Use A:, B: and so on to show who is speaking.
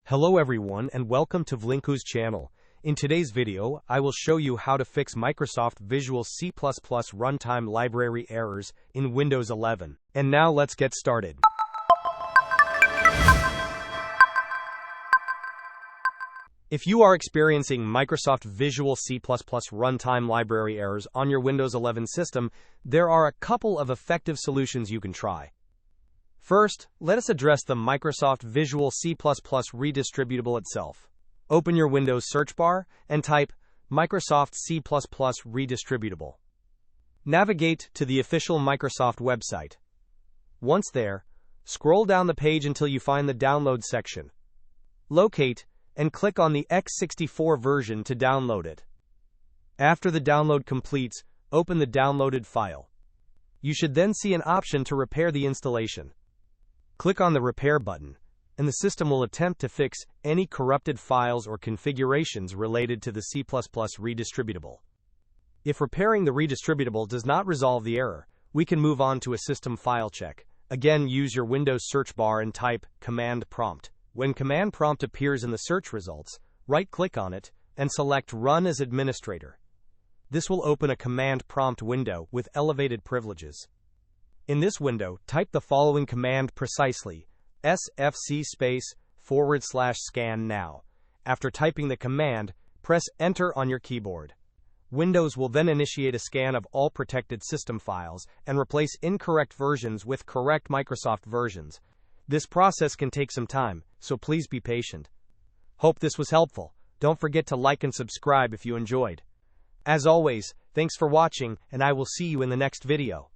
A: Hello everyone and welcome to Vlinku's channel. In today's video, I will show you how to fix Microsoft Visual C++ runtime library errors in Windows 11. And now let's get started. If you are experiencing Microsoft Visual C++ runtime library errors on your Windows 11 system, there are a couple of effective solutions you can try. First, let us address the Microsoft Visual C++ redistributable itself. Open your Windows search bar and type Microsoft C++ redistributable. Navigate to the official Microsoft website. Once there, scroll down the page until you find the Download section. Locate and click on the x64 version to download it. After the download completes, open the downloaded file. You should then see an option to repair the installation. Click on the Repair button, and the system will attempt to fix any corrupted files or configurations related to the C++ redistributable. If repairing the redistributable does not resolve the error, we can move on to a system file check. Again, use your Windows search bar and type Command Prompt. When Command Prompt appears in the search results, right-click on it and select Run as Administrator. This will open a Command Prompt window with elevated privileges. In this window, type the following command precisely: sfc/scan now. After typing the command, press Enter on your keyboard. Windows will then initiate a scan of all protected system files and replace incorrect versions with correct Microsoft versions. This process can take some time, so please be patient. Hope this was helpful. Don't forget to like and subscribe if you enjoyed. As always, thanks for watching, and I will see you in the next video.